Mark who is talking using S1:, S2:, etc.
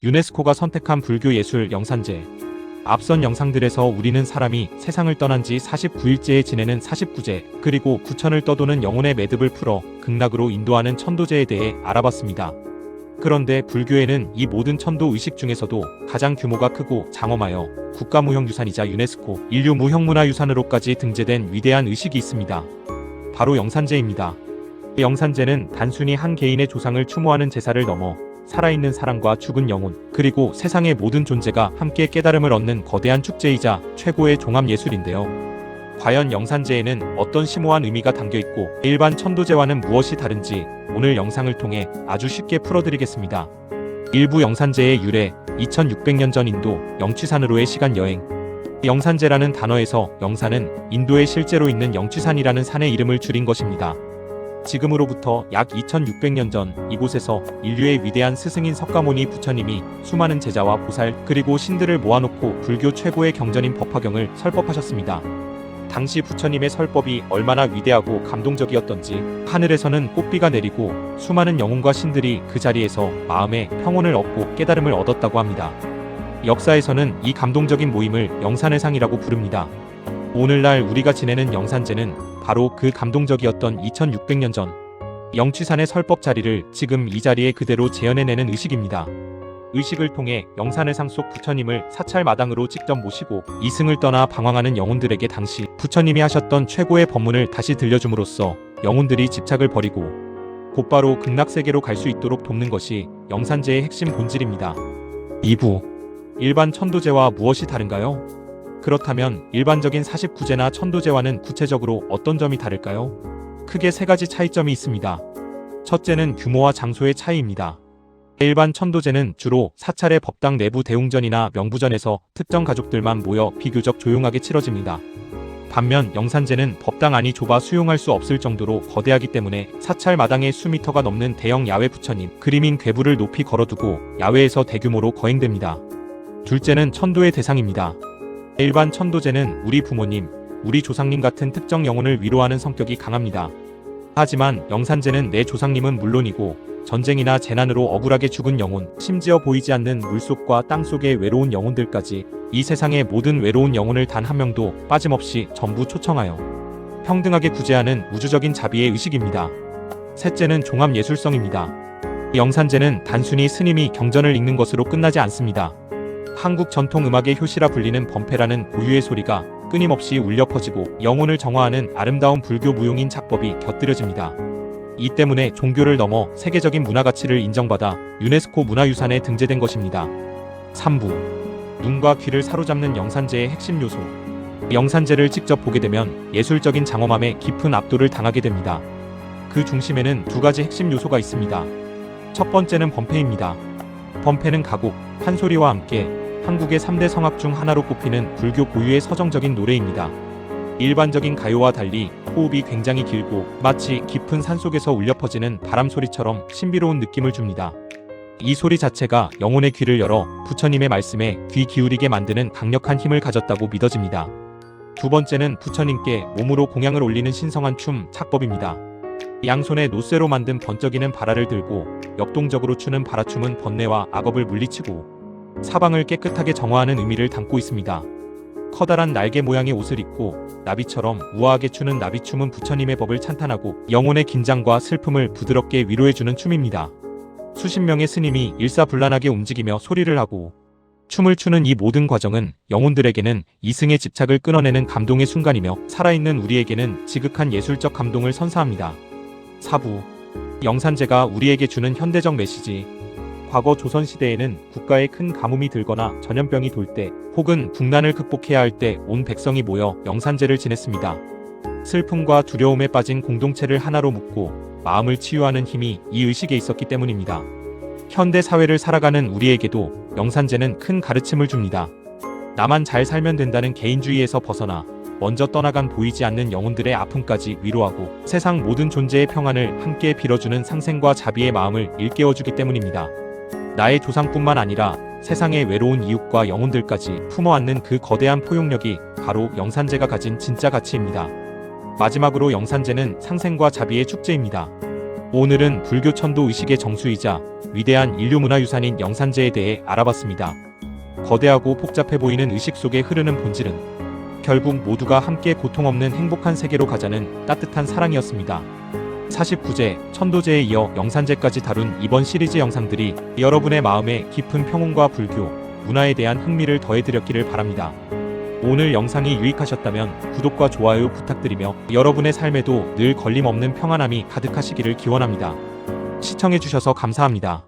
S1: 유네스코가 선택한 불교 예술 영산제. 앞선 영상들에서 우리는 사람이 세상을 떠난 지 49일째에 지내는 49제, 그리고 구천을 떠도는 영혼의 매듭을 풀어 극락으로 인도하는 천도제에 대해 알아봤습니다. 그런데 불교에는 이 모든 천도 의식 중에서도 가장 규모가 크고 장엄하여 국가무형유산이자 유네스코 인류 무형문화유산으로까지 등재된 위대한 의식이 있습니다. 바로 영산제입니다. 영산제는 단순히 한 개인의 조상을 추모하는 제사를 넘어 살아있는 사람과 죽은 영혼, 그리고 세상의 모든 존재가 함께 깨달음을 얻는 거대한 축제이자 최고의 종합예술인데요. 과연 영산제에는 어떤 심오한 의미가 담겨있고 일반 천도제와는 무엇이 다른지 오늘 영상을 통해 아주 쉽게 풀어드리겠습니다. 일부 영산제의 유래. 2600년 전 인도 영취산으로의 시간여행. 영산제라는 단어에서 영산은 인도에 실제로 있는 영취산이라는 산의 이름을 줄인 것입니다. 지금으로부터 약 2600년 전 이곳에서 인류의 위대한 스승인 석가모니 부처님이 수많은 제자와 보살 그리고 신들을 모아놓고 불교 최고의 경전인 법화경을 설법하셨습니다. 당시 부처님의 설법이 얼마나 위대하고 감동적이었던지 하늘에서는 꽃비가 내리고 수많은 영혼과 신들이 그 자리에서 마음의 평온을 얻고 깨달음을 얻었다고 합니다. 역사에서는 이 감동적인 모임을 영산회상이라고 부릅니다. 오늘날 우리가 지내는 영산제는 바로 그 감동적이었던 2600년 전 영취산의 설법 자리를 지금 이 자리에 그대로 재현해내는 의식입니다. 의식을 통해 영산회상 속 부처님을 사찰마당으로 직접 모시고 이승을 떠나 방황하는 영혼들에게 당시 부처님이 하셨던 최고의 법문을 다시 들려줌으로써 영혼들이 집착을 버리고 곧바로 극락세계로 갈 수 있도록 돕는 것이 영산제의 핵심 본질입니다. 2부. 일반 천도제와 무엇이 다른가요? 그렇다면 일반적인 49제나 천도제와는 구체적으로 어떤 점이 다를까요? 크게 세 가지 차이점이 있습니다. 첫째는 규모와 장소의 차이입니다. 일반 천도제는 주로 사찰의 법당 내부 대웅전이나 명부전에서 특정 가족들만 모여 비교적 조용하게 치러집니다. 반면 영산제는 법당 안이 좁아 수용할 수 없을 정도로 거대하기 때문에 사찰 마당에 수미터가 넘는 대형 야외 부처님, 그림인 괴부를 높이 걸어두고 야외에서 대규모로 거행됩니다. 둘째는 천도의 대상입니다. 일반 천도제는 우리 부모님, 우리 조상님 같은 특정 영혼을 위로하는 성격이 강합니다. 하지만 영산제는 내 조상님은 물론이고 전쟁이나 재난으로 억울하게 죽은 영혼, 심지어 보이지 않는 물속과 땅속의 외로운 영혼들까지 이 세상의 모든 외로운 영혼을 단 한 명도 빠짐없이 전부 초청하여 평등하게 구제하는 우주적인 자비의 의식입니다. 셋째는 종합예술성입니다. 영산제는 단순히 스님이 경전을 읽는 것으로 끝나지 않습니다. 한국 전통 음악의 효시라 불리는 범패라는 고유의 소리가 끊임없이 울려 퍼지고 영혼을 정화하는 아름다운 불교 무용인 작법이 곁들여집니다. 이 때문에 종교를 넘어 세계적인 문화 가치를 인정받아 유네스코 문화유산에 등재된 것입니다. 3부. 눈과 귀를 사로잡는 영산제의 핵심 요소. 영산제를 직접 보게 되면 예술적인 장엄함에 깊은 압도를 당하게 됩니다. 그 중심에는 두 가지 핵심 요소가 있습니다. 첫 번째는 범패입니다. 범패는 가곡, 판소리와 함께 한국의 3대 성악 중 하나로 꼽히는 불교 고유의 서정적인 노래입니다. 일반적인 가요와 달리 호흡이 굉장히 길고 마치 깊은 산속에서 울려 퍼지는 바람 소리처럼 신비로운 느낌을 줍니다. 이 소리 자체가 영혼의 귀를 열어 부처님의 말씀에 귀 기울이게 만드는 강력한 힘을 가졌다고 믿어집니다. 두 번째는 부처님께 몸으로 공양을 올리는 신성한 춤, 착법입니다. 양손에 노쇠로 만든 번쩍이는 바라를 들고 역동적으로 추는 바라춤은 번뇌와 악업을 물리치고 사방을 깨끗하게 정화하는 의미를 담고 있습니다. 커다란 날개 모양의 옷을 입고 나비처럼 우아하게 추는 나비춤은 부처님의 법을 찬탄하고 영혼의 긴장과 슬픔을 부드럽게 위로해주는 춤입니다. 수십 명의 스님이 일사불란하게 움직이며 소리를 하고 춤을 추는 이 모든 과정은 영혼들에게는 이승의 집착을 끊어내는 감동의 순간이며 살아있는 우리에게는 지극한 예술적 감동을 선사합니다. 4부. 영산제가 우리에게 주는 현대적 메시지. 과거 조선시대에는 국가에 큰 가뭄이 들거나 전염병이 돌 때 혹은 국난을 극복해야 할 때 온 백성이 모여 영산제를 지냈습니다. 슬픔과 두려움에 빠진 공동체를 하나로 묶고 마음을 치유하는 힘이 이 의식에 있었기 때문입니다. 현대 사회를 살아가는 우리에게도 영산제는 큰 가르침을 줍니다. 나만 잘 살면 된다는 개인주의에서 벗어나 먼저 떠나간 보이지 않는 영혼들의 아픔까지 위로하고 세상 모든 존재의 평안을 함께 빌어주는 상생과 자비의 마음을 일깨워주기 때문입니다. 나의 조상뿐만 아니라 세상의 외로운 이웃과 영혼들까지 품어안는 그 거대한 포용력이 바로 영산제가 가진 진짜 가치입니다. 마지막으로 영산제는 상생과 자비의 축제입니다. 오늘은 불교 천도 의식의 정수이자 위대한 인류 문화유산인 영산제에 대해 알아봤습니다. 거대하고 복잡해 보이는 의식 속에 흐르는 본질은 결국 모두가 함께 고통 없는 행복한 세계로 가자는 따뜻한 사랑이었습니다. 49제, 천도제에 이어 영산제까지 다룬 이번 시리즈 영상들이 여러분의 마음에 깊은 평온과 불교, 문화에 대한 흥미를 더해드렸기를 바랍니다. 오늘 영상이 유익하셨다면 구독과 좋아요 부탁드리며 여러분의 삶에도 늘 걸림없는 평안함이 가득하시기를 기원합니다. 시청해주셔서 감사합니다.